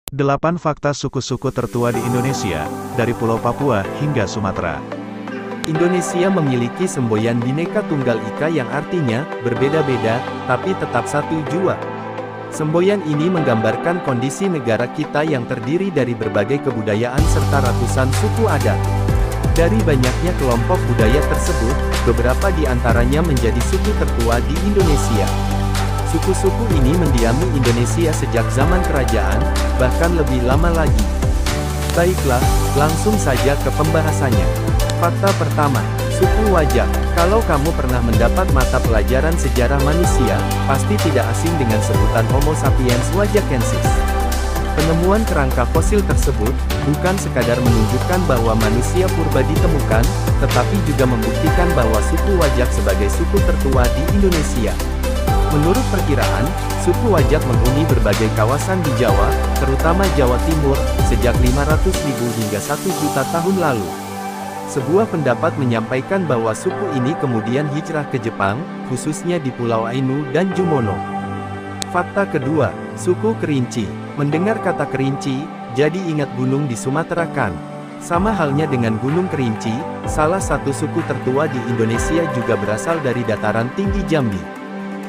8 fakta suku-suku tertua di Indonesia, dari Pulau Papua hingga Sumatera. Indonesia memiliki semboyan Bhinneka Tunggal Ika yang artinya, berbeda-beda, tapi tetap satu jua. Semboyan ini menggambarkan kondisi negara kita yang terdiri dari berbagai kebudayaan serta ratusan suku adat. Dari banyaknya kelompok budaya tersebut, beberapa di antaranya menjadi suku tertua di Indonesia. Suku-suku ini mendiami Indonesia sejak zaman kerajaan, bahkan lebih lama lagi. Baiklah, langsung saja ke pembahasannya. Fakta pertama, suku Wajak. Kalau kamu pernah mendapat mata pelajaran sejarah manusia, pasti tidak asing dengan sebutan Homo sapiens wajakensis. Penemuan kerangka fosil tersebut, bukan sekadar menunjukkan bahwa manusia purba ditemukan, tetapi juga membuktikan bahwa suku Wajak sebagai suku tertua di Indonesia. Menurut perkiraan, suku Wajak menghuni berbagai kawasan di Jawa, terutama Jawa Timur, sejak 500.000 hingga 1 juta tahun lalu. Sebuah pendapat menyampaikan bahwa suku ini kemudian hijrah ke Jepang, khususnya di Pulau Ainu dan Jumono. Fakta kedua, suku Kerinci. Mendengar kata Kerinci, jadi ingat gunung di Sumatera kan? Sama halnya dengan Gunung Kerinci, salah satu suku tertua di Indonesia juga berasal dari dataran tinggi Jambi.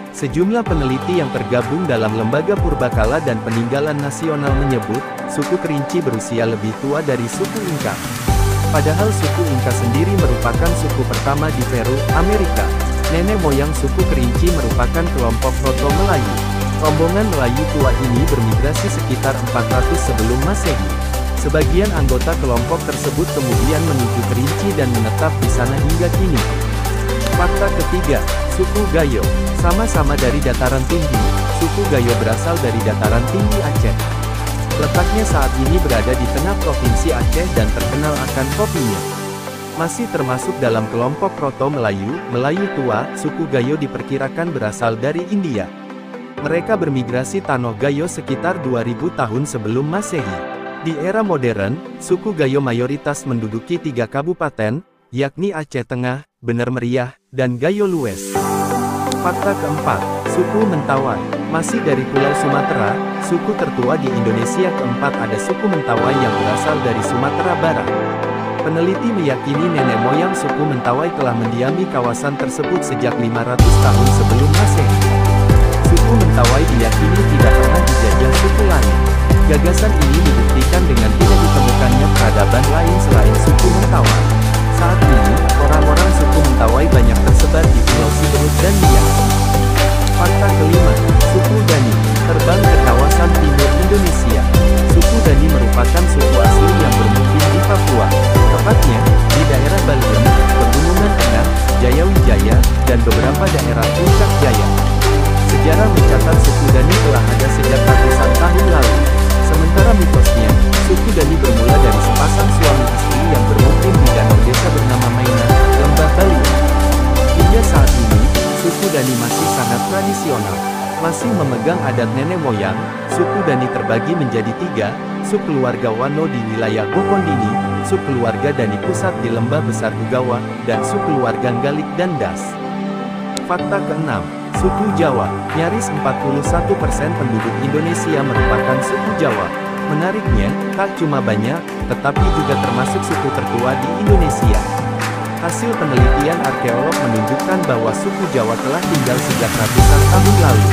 Sejumlah peneliti yang tergabung dalam Lembaga Purbakala dan Peninggalan Nasional menyebut, suku Kerinci berusia lebih tua dari suku Inka. Padahal suku Inka sendiri merupakan suku pertama di Peru, Amerika. Nenek moyang suku Kerinci merupakan kelompok Proto Melayu. Rombongan Melayu tua ini bermigrasi sekitar 400 sebelum Masehi. Sebagian anggota kelompok tersebut kemudian menuju Kerinci dan menetap di sana hingga kini. Fakta ketiga, suku Gayo. Sama-sama dari dataran tinggi, suku Gayo berasal dari dataran tinggi Aceh. Letaknya saat ini berada di tengah provinsi Aceh dan terkenal akan kopinya. Masih termasuk dalam kelompok Proto Melayu, Melayu tua, suku Gayo diperkirakan berasal dari India. Mereka bermigrasi Tanah Gayo sekitar 2000 tahun sebelum Masehi. Di era modern, suku Gayo mayoritas menduduki 3 kabupaten, yakni Aceh Tengah, Bener Meriah, dan Gayo Lues. Fakta keempat, suku Mentawai. Masih dari Pulau Sumatera, suku tertua di Indonesia keempat ada suku Mentawai yang berasal dari Sumatera Barat. Peneliti meyakini nenek moyang suku Mentawai telah mendiami kawasan tersebut sejak 500 tahun sebelum Masehi. Suku Mentawai diyakini tidak pernah dijajah suku lain. Gagasan ini dibuktikan dengan tidak ditemukannya peradaban lain selain suku Mentawai. Saat ini, orang-orang suku Mentawai banyak tersebar di Pulau Siberut dan Nias. Fakta kelima, suku Dani. Terbang ke kawasan timur Indonesia. Suku Dani merupakan suku asli yang bermukim di Papua. Tepatnya, di daerah Baliem, Pegunungan Tengah, Jayawijaya, dan beberapa daerah Puncak Jaya. Sejarah mencatat suku Dani telah ada sejak ratusan tahun lalu. Sementara mitosnya, suku Dani bermula dari sepasang suami istri yang bermukim di danau desa bernama Maina, Lembah Baliem. Hingga saat ini, suku Dani masih sangat tradisional. Masih memegang adat nenek moyang, suku Dani terbagi menjadi 3, subkeluarga Wano di wilayah Bokondini, subkeluarga Dani Pusat di Lembah Besar Hugawa, dan subkeluarga Galik dan Das. Fakta keenam, suku Jawa. Nyaris 41% penduduk Indonesia merupakan suku Jawa. Menariknya, tak cuma banyak, tetapi juga termasuk suku tertua di Indonesia. Hasil penelitian arkeolog menunjukkan bahwa suku Jawa telah tinggal sejak ratusan tahun lalu.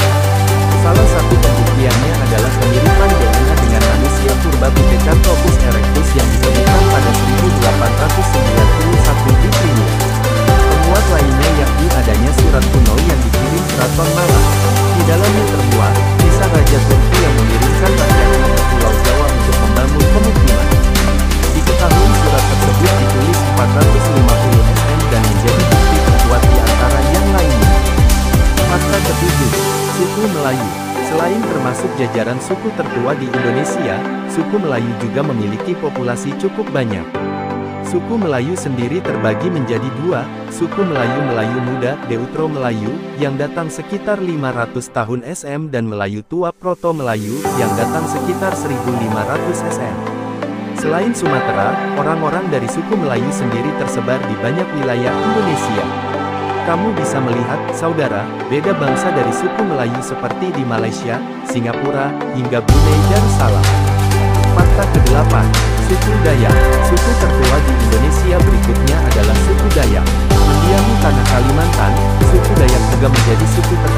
Salah satu pembuktiannya adalah kemiripan DNA dengan manusia purba Pithecanthropus erectus yang ditemukan pada 1891 di Trinidad. Penguat lainnya yakni adanya surat kuno yang dikirim Keraton Malang. Di dalamnya termuat, kisah Raja Turki yang mengirimkan rakyatnya ke Pulau Jawa untuk membangun pemukiman. Diketahui surat tersebut ditulis 450 SM dan menjadi bukti terkuat di antara yang lainnya. Fakta ketujuh, suku Melayu. Selain termasuk jajaran suku tertua di Indonesia, suku Melayu juga memiliki populasi cukup banyak. Suku Melayu sendiri terbagi menjadi 2, suku Melayu Muda, Deutro Melayu, yang datang sekitar 500 tahun SM dan Melayu Tua Proto Melayu, yang datang sekitar 1500 SM. Selain Sumatera, orang-orang dari suku Melayu sendiri tersebar di banyak wilayah Indonesia. Kamu bisa melihat, saudara, beda bangsa dari suku Melayu seperti di Malaysia, Singapura, hingga Brunei Darussalam. juga menjadi suku